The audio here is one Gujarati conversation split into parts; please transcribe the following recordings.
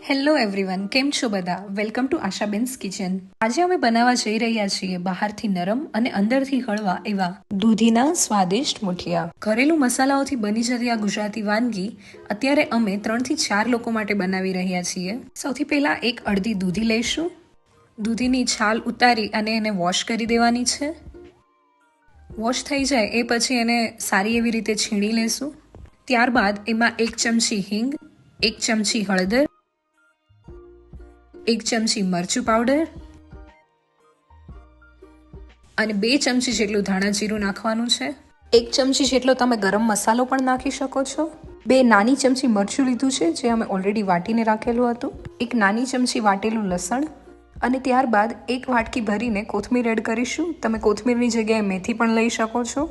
હેલો એવરીવન, કેમ છો બધા? Welcome to Ashaben's kitchen. આજે અમે બનાવવા જઈ રહ્યા છીએ બહારથી નરમ અને અંદરથી હળવા એવા દૂધીના સ્વાદિષ્ટ મુઠિયા. ઘરેલું મસાલાઓથી બની જતી આ ગુજરાતી વાનગી અત્યારે અમે 3 થી 4 લોકો માટે બનાવી રહ્યા છીએ. સૌથી પહેલા એક અડધી દૂધી લઈશું. દૂધીની છાલ ઉતારી અને એને વોશ કરી દેવાની છે. વોશ થઈ જાય એ પછી એને સારી એવી રીતે છીણી લેશું. ત્યારબાદ એમાં 1 ચમચી હિંગ, 1 ચમચી હળદર, 1 ચમચી મરચું પાવડર અને 2 ચમચી જેટલું ધાણા જીરું નાખવાનું છે. 1 ચમચી જેટલો તમે ગરમ મસાલો પણ નાખી શકો છો. 2 નાની ચમચી મરચું લીધું છે જે અમે ઓલરેડી વાટીને રાખેલું હતું. 1 નાની ચમચી વાટેલું લસણ અને ત્યારબાદ 1 વાટકી ભરીને કોથમીર એડ કરીશું. તમે કોથમીરની જગ્યાએ મેથી પણ લઈ શકો છો.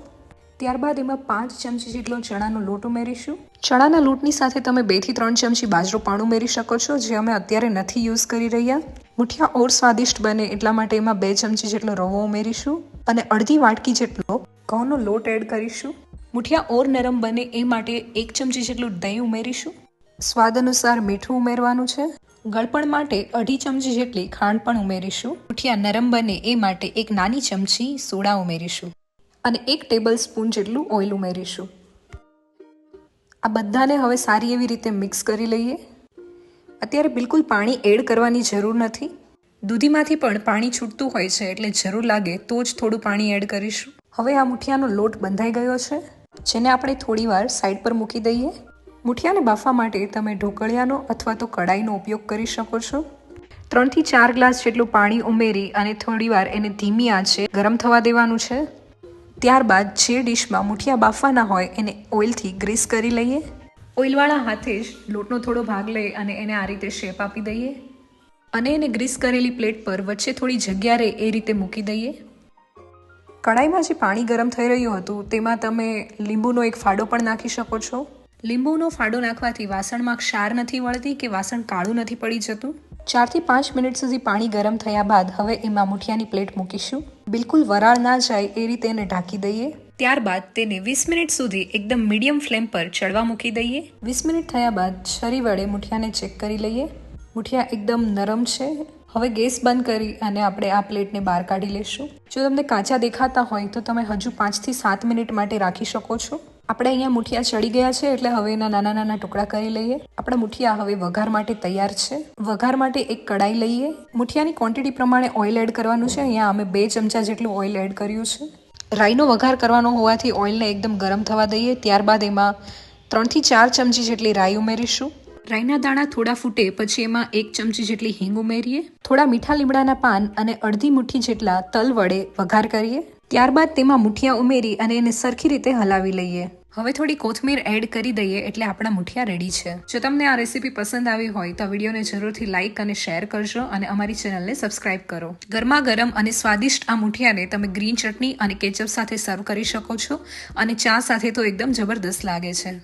ત્યારબાદ એમાં 5 ચમચી જેટલો ચણાનો લોટ ઉમેરીશું. ચણાના લોટની સાથે તમે 2 થી 3 ચમચી બાજરો પાણ ઉમેરી શકો છો, જે અમે અત્યારે નથી યુઝ કરી રહ્યા. મુઠિયા ઓર સ્વાદિષ્ટ બને એટલા માટે એમાં 2 ચમચી જેટલો રવો ઉમેરીશું અને અડધી વાટકી જેટલો ઘઉંનો લોટ એડ કરીશું. મુઠિયા ઓર નરમ બને એ માટે 1 ચમચી જેટલું દહીં ઉમેરીશું. સ્વાદ અનુસાર મીઠું ઉમેરવાનું છે. ગળપણ માટે અડધી ચમચી જેટલી ખાંડ પણ ઉમેરીશું. મુઠિયા નરમ બને એ માટે 1 નાની ચમચી સોડા ઉમેરીશું અને 1 ટેબલ સ્પૂન જેટલું ઓઇલ ઉમેરીશું. આ બધાને હવે સારી એવી રીતે મિક્સ કરી લઈએ. અત્યારે બિલકુલ પાણી એડ કરવાની જરૂર નથી. દૂધીમાંથી પણ પાણી છૂટતું હોય છે, એટલે જરૂર લાગે તો જ થોડું પાણી એડ કરીશું. હવે આ મુઠિયાનો લોટ બંધાઈ ગયો છે, જેને આપણે થોડીવાર સાઈડ પર મૂકી દઈએ. મુઠિયાને બાફવા માટે તમે ઢોકળિયાનો અથવા તો કડાઈનો ઉપયોગ કરી શકો છો. 3 થી 4 ગ્લાસ જેટલું પાણી ઉમેરી અને થોડીવાર એને ધીમી આંચે ગરમ થવા દેવાનું છે. ત્યારબાદ જે ડીશમાં મુઠિયા બાફવાના હોય એને ઓઇલથી ગ્રીસ કરી લઈએ. ઓઇલવાળા હાથે જ લોટનો થોડો ભાગ લઈ અને એને આ રીતે શેપ આપી દઈએ અને એને ગ્રીસ કરેલી પ્લેટ પર વચ્ચે થોડી જગ્યા રહે એ રીતે મૂકી દઈએ. કડાઈમાં જે પાણી ગરમ થઈ રહ્યું હતું તેમાં તમે લીંબુનો એક ફાડો પણ નાખી શકો છો. લીંબુનો ફાડો નાખવાથી વાસણમાં ક્ષાર નથી વળતી કે વાસણ કાળું નથી પડી જતું. 4 થી 5 મિનિટ સુધી પાણી ગરમ થયા બાદ હવે એમાં મુઠિયાની પ્લેટ મૂકીશું. બિલકુલ વરાળ ના જાય એ રીતે એને ઢાંકી દઈએ. ત્યારબાદ તેને 20 મિનિટ સુધી એકદમ મીડિયમ ફ્લેમ પર ચડવા મૂકી દઈએ. 20 મિનિટ થયા બાદ છરી વડે મુઠિયાને ચેક કરી લઈએ. મુઠિયા એકદમ નરમ છે. હવે ગેસ બંધ કરી અને આપણે આ પ્લેટને બહાર કાઢી લઈશું. જો તમને કાચા દેખાતા હોય તો તમે હજુ 5 થી 7 મિનિટ માટે રાખી શકો છો. આપણે અહીંયા મુઠિયા ચડી ગયા છે, એટલે હવે એના નાના નાના ટુકડા કરી લઈએ. આપણા મુઠિયા હવે વઘાર માટે તૈયાર છે. વઘાર માટે એક કડાઈ લઈએ. મુઠિયાની ક્વોન્ટિટી પ્રમાણે ઓઇલ એડ કરવાનું છે. અહીંયા અમે 2 ચમચા જેટલું ઓઇલ એડ કર્યું છે. રાઈનો વઘાર કરવાનો હોવાથી ઓઇલને એકદમ ગરમ થવા દઈએ. ત્યારબાદ એમાં 3 થી 4 ચમચી જેટલી રાઈ ઉમેરીશું. રાઈના દાણા થોડા ફૂટે પછી એમાં 1 ચમચી જેટલી હિંગ ઉમેરીએ. થોડા મીઠા લીમડાના પાન અને અડધી મુઠ્ઠી જેટલા તલ વડે વઘાર કરીએ. ત્યારબાદ તેમાં મુઠિયા ઉમેરી અને એને સરખી રીતે હલાવી લઈએ. હવે થોડી કોથમીર એડ કરી દઈએ એટલે આપણા મુઠિયા રેડી છે. જો તમને આ રેસીપી પસંદ આવી હોય તો વિડીયોને જરૂરથી લાઇક અને શેર કરજો અને અમારી ચેનલને સબસ્ક્રાઇબ કરો. ગરમા ગરમ અને સ્વાદિષ્ટ આ મુઠિયાને તમે ગ્રીન ચટણી અને કેચઅપ સાથે સર્વ કરી શકો છો અને ચા સાથે તો એકદમ જબરદસ્ત લાગે છે.